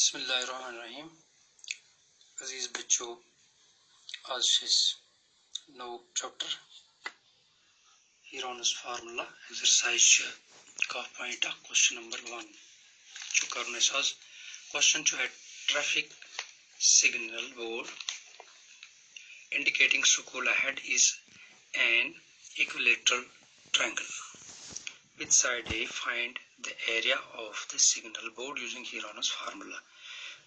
बिस्मिल्लाहिर्रहमानिर्रहीम। अजीज बच्चों, आज नो chapter Heron's formula exercise point question number 1 जो करने आज क्वेश्चन जो है traffic signal board indicating school ahead is an equilateral triangle with side A. Find the area of the signal board using Heron's formula.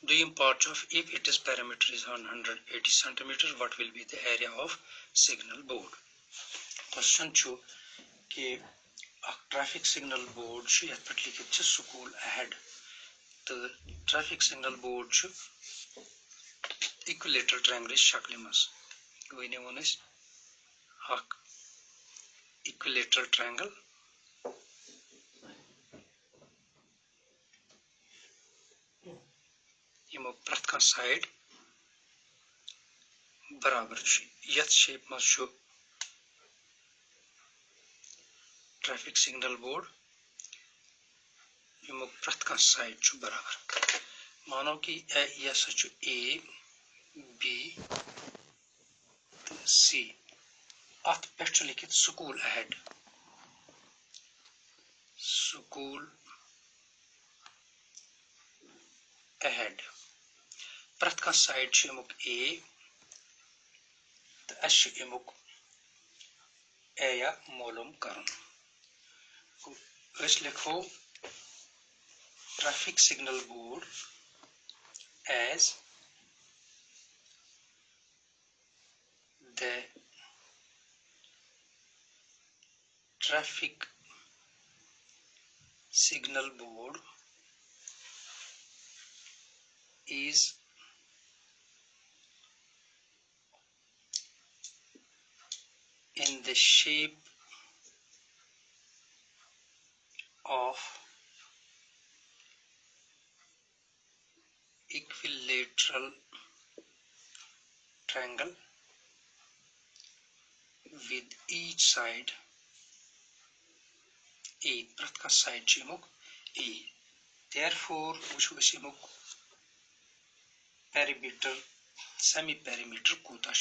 The import of if its perimeter is 180 centimeter, what will be the area of signal board? Question 2 कि traffic signal board छ यथ पे लिखित छ school ahead तो traffic signal board छ equilateral triangle शक्ल मज वन वो इक्विलेटरल ट्रायंगल यमो प्रथ कह साइड बराबर यथ शेप मज ट्रैफिक सिग्नल बोर्ड यमो प्रथ कह साइड बराबर मानो कि यह ए बी सी अत पे लिखित स्कूल अहेड प्रथ कह साइड अमुक ए तो अमुक एया मालूम करन लिखो traffic signal board as the traffic signal board is in the shape of equilateral triangle with each side A. प्रथ का साइड अमुक A. Therefore अमुक पेरीमीटर सेमी पेरीमीटर कूता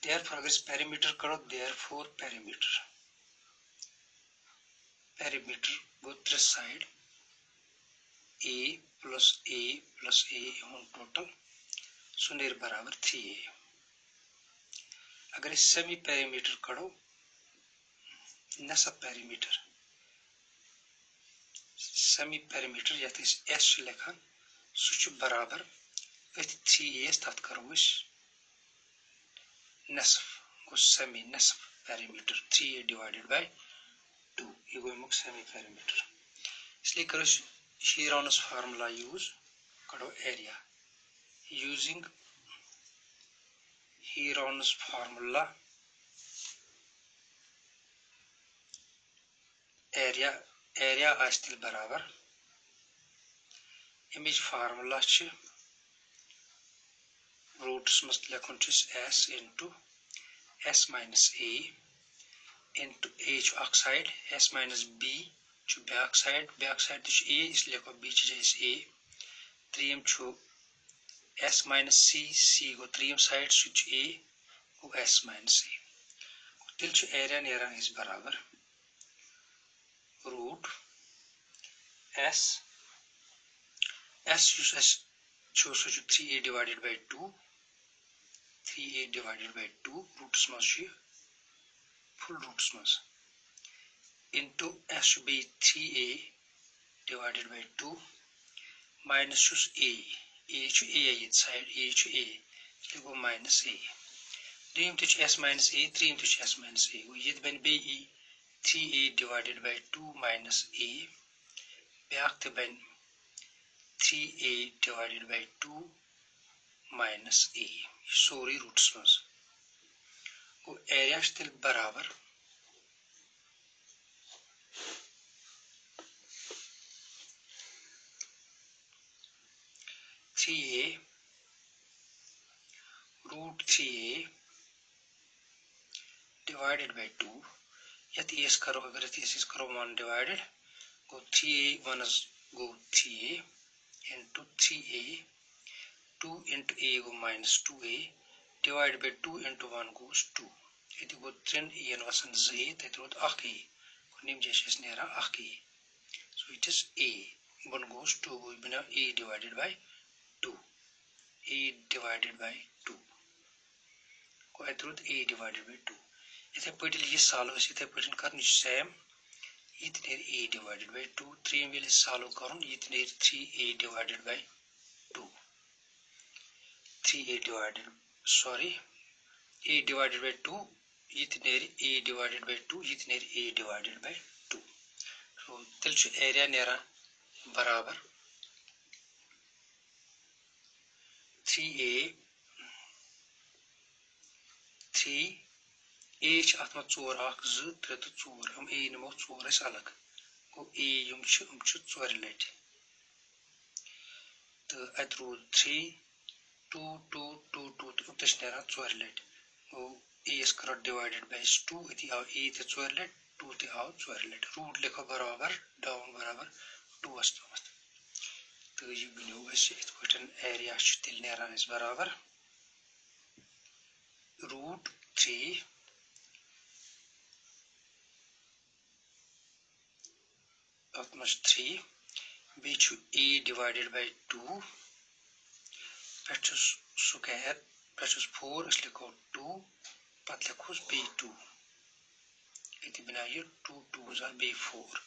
Therefore अगर पेरीमीटर करो therefore पेरीमीटर गो three side A plus A total सुनेर बराबर 3A. अगर इस सेमी पेरीमीटर करो नसब पेरीमीटर सेमी पेरीमीटर यथ एस लिखान सह बराबर 3A तथ करो नसफ गो सेमी नसफ पेरीमीटर 3A डिवाइडेड बाय 2 ये गो अमुक सेमी पेरीमीटर इसलिए करो हीरोनस फार्मूला यूज करो area using Heron's formula area आस्तिल बराबर इमेज फार्मूला रूट्स मस्त लेखन s into s minus a into a oxide s minus b back side a इसलिए को b जैसे a 3m s minus c go 3m side switch a go s minus a तिल area नेरान इस बराबर root s छो 3a divided by 2 roots मज full roots मज into s should be 3a divided by 2 minus a side a go minus a 3 to s minus a 3 to s minus a ये बन be 3a divided by 2 minus a back to बन 3a divided by 2 minus a sorry roots मज वो area still बराबर 3a root 3a divided by 2 यत S करो अगर इस करो 1 divided go 3a 1 is go 3a into 3a 2 into a go minus 2a divided by 2 into 1 goes 2 it go 3 a and wasan 2a that root 8a nim jeshes nera 8a so it is a 1 goes 2 go bina a divided by 2 a divided by 2 go at root a divided by 2 इथे पटल ये solve इथे पटन करन same इतने a divided by 2 3 will solve करन इतने 3a divided by 2 3a divided sorry a divided by 2 इतने a divided by 2 इतने a divided by 2 so tel छु area नेरा बराबर 3a 3 a च आत्मा 4 1 2 3 4 हम a नमो 4 is अलग go a yum छु 4 late तो at root 3 2 2 2 2 तो तस नेरा 4 late go a is correct divided by 2 इति आ a ते 4 late 2 ते आ 4 late root लिखो बराबर down बराबर 2 वस्तु तो ये बिनो वैसे इत पटन area छु तिल नेरा is बराबर root 3 of much 3 b to a divided by 2 precious square precious 4 is लिखो 2 पत लिखो b2 इति बिना ये 2 2s are b4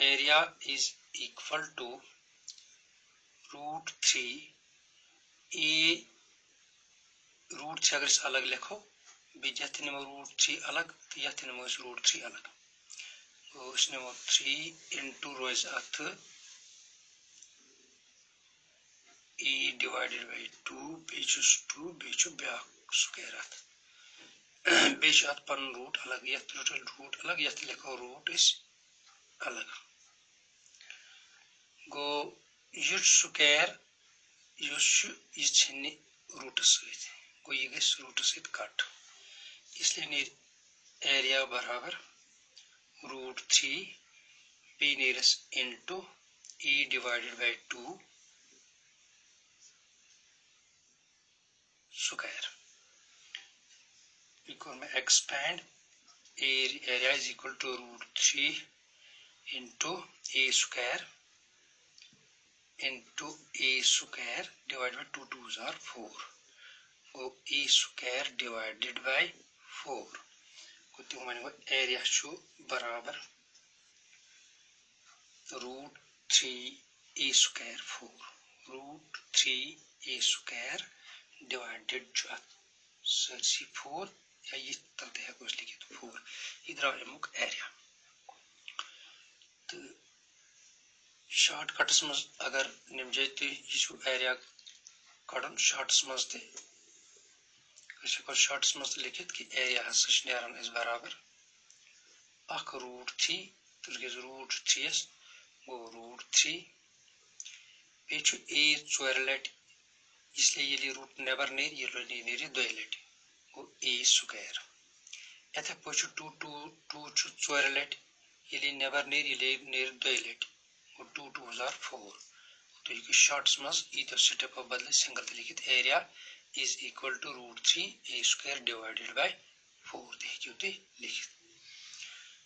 area is equal to root 3 a root 3 अगर अलग लिखो b जतिन में root 3 अलग तो यतिन में root 3 अलग तो इसने वो 3 into rows at a divided by 2 beaches 2 beach back square at beach at pan root अलग यत root अलग यत लिखो root is अलग go यूज square यूज इच्छने root सहित go ये गैस root सहित काट इसलिए ने area बराबर root 3 b nearest into a divided by 2 square because मैं expand area is equal to root 3 into a square divided by 2 2s are 4 go a square divided by 4 को तो मैंने वो area शो बराबर root 3 a square 4 root 3 a square divided जो 4 या ये तलते हैं कुछ लिखे तो 4 इधर आए मुक area तो शॉर्टकट्स में अगर निम्जे तो ये area कड़न शॉर्ट्स में ते किसी को शॉर्ट्स में लिखित कि area हंसश नेरन इस बराबर अक root 3 तो लिखे root 3 वो root 3 बेचु a चोरलेट इसलिए ये रूट नेवर नेर ये लो नेरी 2 लेट वो a स्क्वायर ऐसे पोचु 2 2 2 छु चोरलेट ये नेवर नेर ये नेर 2 लेट वो 2 2s are 4 तो ये शॉर्ट्स मस इधर स्टेप पर बदले सिंगल लिखित area is equal to root 3 a square divided by 4 देखियो ते लिखित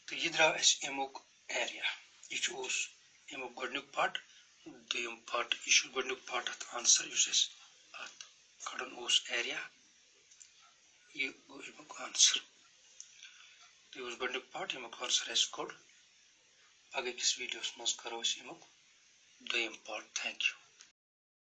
तो ये द्रा इस एमोक एरिया इच उस एमोक गोडनुक पार्ट दोयम पार्ट इच गोडनुक पार्ट अत आंसर यूसेस at कड़न उस एरिया ये वो एमोक आंसर तो उस गोडनुक पार्ट एमोक आंसर है स्कोर आगे किस वीडियोस में करो इस एमोक दोयम पार्ट थैंक यू